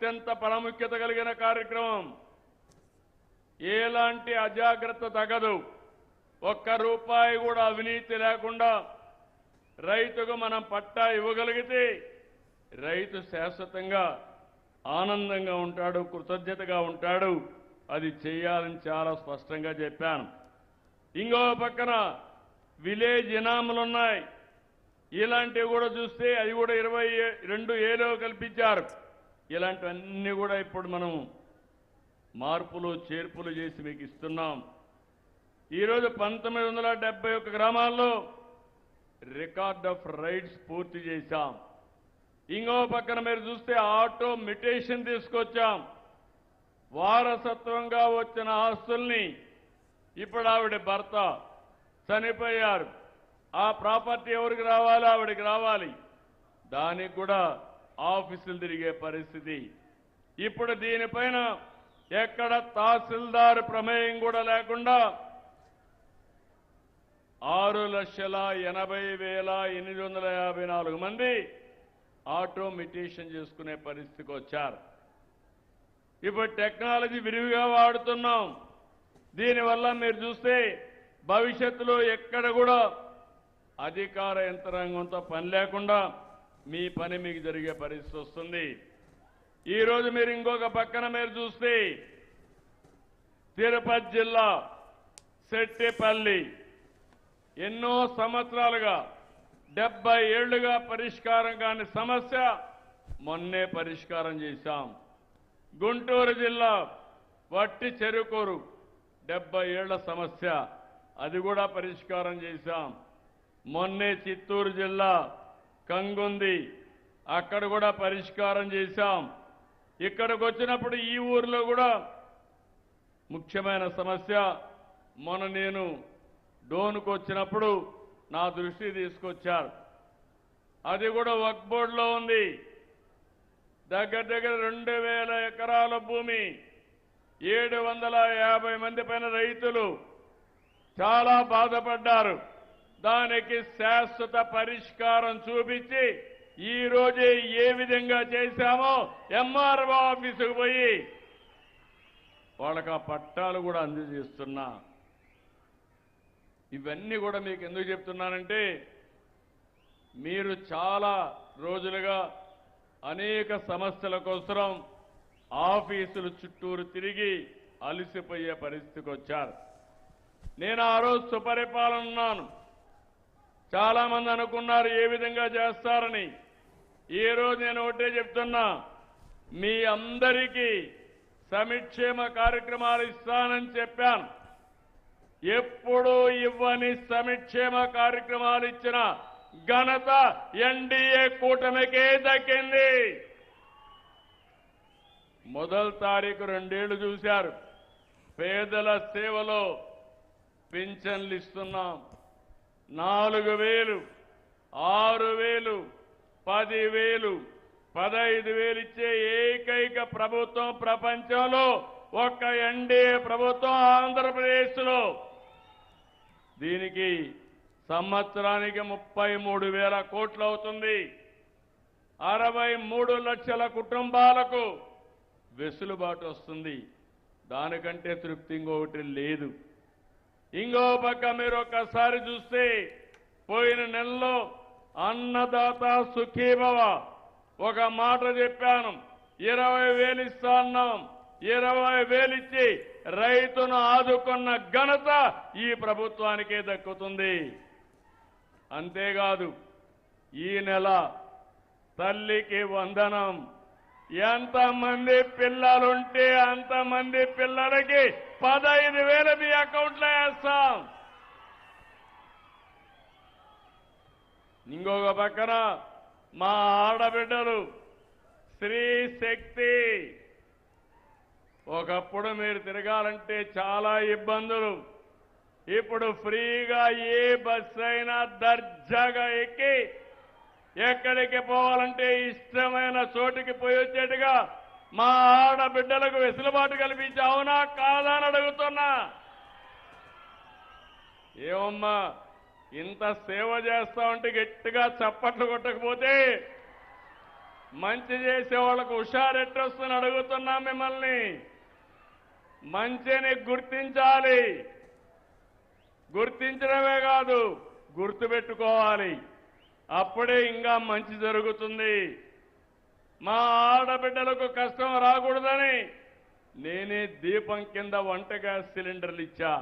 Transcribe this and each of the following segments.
అత్యంత ప్రాముఖ్యత కలిగిన కార్యక్రమం. ఎలాంటి అజాగ్రత్త తగదు. ఒక్క రూపాయి కూడా అవినీతి లేకుండా రైతుకు మనం పట్టా ఇవ్వగలిగితే రైతు శాశ్వతంగా ఆనందంగా ఉంటాడు, కృతజ్ఞతగా ఉంటాడు. అది చేయాలని చాలా స్పష్టంగా చెప్పాను. ఇంకో పక్కన విలేజ్ ఇనాములు ఉన్నాయి. ఇలాంటివి కూడా చూస్తే అవి కూడా 22,000 కల్పించారు. ఇలాంటివన్నీ కూడా ఇప్పుడు మనం మార్పులు చేర్పులు చేసి మీకు ఇస్తున్నాం. ఈరోజు 1971 గ్రామాల్లో రికార్డ్ ఆఫ్ రైట్స్ పూర్తి చేశాం. ఇంకో పక్కన మీరు చూస్తే ఆటోమిటేషన్ తీసుకొచ్చాం. వారసత్వంగా వచ్చిన ఆస్తుల్ని ఇప్పుడు ఆవిడ భర్త చనిపోయారు, ఆ ప్రాపర్టీ ఎవరికి రావాలి, ఆవిడకి రావాలి. దానికి కూడా ఆఫీసులు తిరిగే పరిస్థితి. ఇప్పుడు దీనిపైన ఎక్కడ తహసీల్దార్ ప్రమేయం కూడా లేకుండా 6,80,854 మంది ఆటోమిటేషన్ చేసుకునే పరిస్థితికి వచ్చారు. ఇప్పుడు టెక్నాలజీ విరివిగా వాడుతున్నాం. దీనివల్ల మీరు చూస్తే భవిష్యత్తులో ఎక్కడ కూడా అధికార యంత్రాంగంతో పని లేకుండా మీ పని మీకు జరిగే పరిస్థితి వస్తుంది. ఈరోజు మీరు ఇంకొక పక్కన మీరు చూస్తే తిరుపతి జిల్లా సెట్టిపల్లి ఎన్నో సంవత్సరాలుగా 70 ఏళ్లుగా పరిష్కారం కాని సమస్య మొన్నే పరిష్కారం చేశాం. గుంటూరు జిల్లా వట్టి చెరుకూరు 70 ఏళ్ల సమస్య, అది కూడా పరిష్కారం చేశాం. మొన్నే చిత్తూరు జిల్లా కంగుంది, అక్కడ కూడా పరిష్కారం చేశాం. ఇక్కడికి వచ్చినప్పుడు ఈ ఊర్లో కూడా ముఖ్యమైన సమస్య మొన్న నేను డోన్కు వచ్చినప్పుడు నా దృష్టి తీసుకొచ్చారు. అది కూడా వక్ఫ్ బోర్డులో ఉంది. దగ్గర 2,000 ఎకరాల భూమి, 750 మంది పైన రైతులు చాలా బాధపడ్డారు. దానికి శాశ్వత పరిష్కారం చూపించి ఈ రోజే ఏ విధంగా చేశామో ఎంఆర్ఓ ఆఫీసుకు పోయి వాళ్ళకి ఆ పట్టాలు కూడా అందజేస్తున్నా. ఇవన్నీ కూడా మీకు ఎందుకు చెప్తున్నానంటే మీరు చాలా రోజులుగా అనేక సమస్యల కోసం ఆఫీసులు చుట్టూరు తిరిగి అలసిపోయే పరిస్థితికి వచ్చారు. నేను ఆ రోజు సుపరిపాలన ఉన్నాను. చాలా మంది అనుకున్నారు ఏ విధంగా చేస్తారని. ఈ రోజు నేను ఒకటే చెప్తున్నా, మీ అందరికీ సంక్షేమ కార్యక్రమాలు ఇస్తానని చెప్పాను. ఎప్పుడూ ఇవ్వని సంక్షేమ కార్యక్రమాలు ఇచ్చిన ఘనత ఎన్డీఏ కూటమికే దక్కింది. మొదటి తారీఖు 2 ఏళ్లు చూశారు. పేదల సేవలో పింఛన్లు ఇస్తున్నాం. 4,000, 6,000, 10,000, 15,000 ఇచ్చే ఏకైక ప్రభుత్వం ప్రపంచంలో ఒక్క ఎన్డీఏ ప్రభుత్వం ఆంధ్రప్రదేశ్లో. దీనికి సంవత్సరానికి 33,000 కోట్లు అవుతుంది. 63 లక్షల కుటుంబాలకు వెసులుబాటు వస్తుంది. దానికంటే తృప్తి ఇంకొకటి లేదు. ఇంకో పక్క మీరు ఒక్కసారి చూస్తే పోయిన నెలలో అన్నదాత సుఖీభవ ఒక మాట చెప్పాను. 20,000 ఇస్తా అన్నాం. 20,000 ఇచ్చి రైతును ఆదుకున్న ఘనత ఈ ప్రభుత్వానికే దక్కుతుంది. అంతేకాదు ఈ నెల తల్లికి వందనం. ఎంతమంది పిల్లలుంటే అంతమంది పిల్లలకి 15,000 మీ అకౌంట్లో వేస్తాం. ఇంకొక పక్కన మా ఆడబిడ్డలు స్త్రీ శక్తి. ఒకప్పుడు మీరు తిరగాలంటే చాలా ఇబ్బందులు. ఇప్పుడు ఫ్రీగా ఏ బస్సు అయినా దర్జాగా ఎక్కి ఎక్కడికి పోవాలంటే ఇష్టమైన చోటుకి పోయి వచ్చేట్టుగా మా ఆడబిడ్డలకు వెసులుబాటు కల్పించి అవునా కాదా అని అడుగుతున్నా. ఏమమ్మా ఇంత సేవ చేస్తామంటే గట్టిగా చప్పట్లు కొట్టకపోతే మంచి చేసే వాళ్ళకు హుషారెట్టొస్తుందని అడుగుతున్నా మిమ్మల్ని. మంచిని గుర్తించాలి, గుర్తించడమే కాదు గుర్తుపెట్టుకోవాలి. అప్పుడే ఇంకా మంచి జరుగుతుంది. మా ఆడబిడ్డలకు కష్టం రాకూడదని నేనే దీపం కింద వంట గ్యాస్ సిలిండర్లు ఇచ్చా.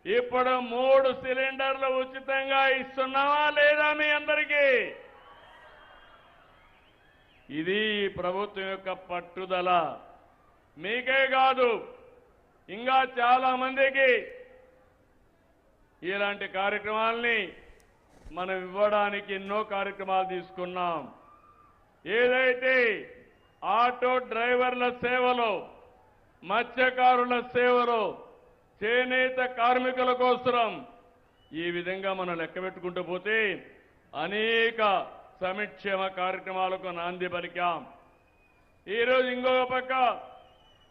ఇప్పుడు 3 సిలిండర్లు ఉచితంగా ఇస్తున్నావా లేదా మీ అందరికీ? ఇది ప్రభుత్వం యొక్క పట్టుదల. మీకే కాదు ఇంకా చాలా మందికి ఇలాంటి కార్యక్రమాల్ని మనం ఇవ్వడానికి ఎన్నో కార్యక్రమాలు తీసుకున్నాం. ఏదైతే ఆటో డ్రైవర్ల సేవలో, మత్స్యకారుల సేవలో, చేనేత కార్మికుల కోసం ఈ విధంగా మనం లెక్క పెట్టుకుంటూ పోతే అనేక సంక్షేమ కార్యక్రమాలకు నాంది పలికాం. ఈరోజు ఇంకొక పక్క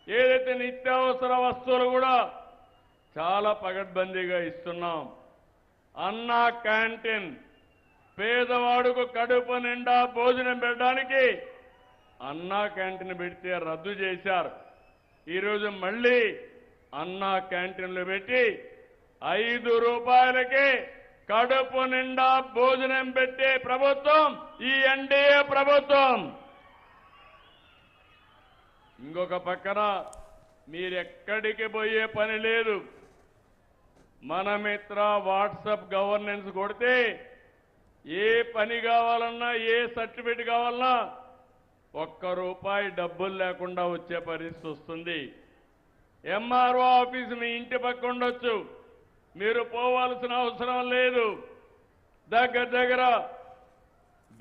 ఏదైతే నిత్యావసర వస్తువులు కూడా చాలా పగడ్బందీగా ఇస్తున్నాం. అన్నా క్యాంటీన్ పేదవాడుకు కడుపు నిండా భోజనం పెట్టడానికి అన్నా క్యాంటీన్ పెడితే రద్దు చేశారు. ఈరోజు మళ్ళీ అన్నా క్యాంటీన్లు పెట్టి 5 రూపాయలకే కడుపు నిండా భోజనం పెట్టే ప్రభుత్వం ఈ ఎన్డీఏ ప్రభుత్వం. ఇంకొక పక్కన మీరెక్కడికి పోయే పని లేదు. మన మిత్ర వాట్సాప్ గవర్నెన్స్ కొడితే ఏ పని కావాలన్నా, ఏ సర్టిఫికేట్ కావాలన్నా ₹1 డబ్బులు లేకుండా వచ్చే పరిస్థితి వస్తుంది. ఎంఆర్ఓ ఆఫీస్ మీ ఇంటి పక్క ఉండొచ్చు, మీరు పోవాల్సిన అవసరం లేదు. దగ్గర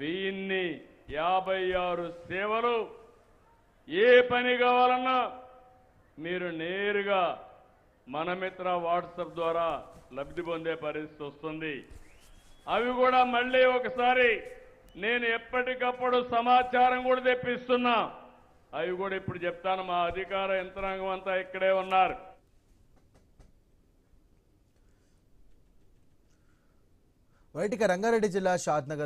1056 సేవలు. ఏ పని కావాలన్నా మీరు నేరుగా మన మిత్ర వాట్సాప్ ద్వారా లబ్ధి పొందే పరిస్థితి వస్తుంది. అవి కూడా మళ్ళీ ఒకసారి నేను ఎప్పటికప్పుడు సమాచారం కూడా తెప్పిస్తున్నా. అవి కూడా ఇప్పుడు చెప్తాను. మా అధికార యంత్రాంగం అంతా ఇక్కడే ఉన్నారు. రంగారెడ్డి జిల్లా షాద్నగర్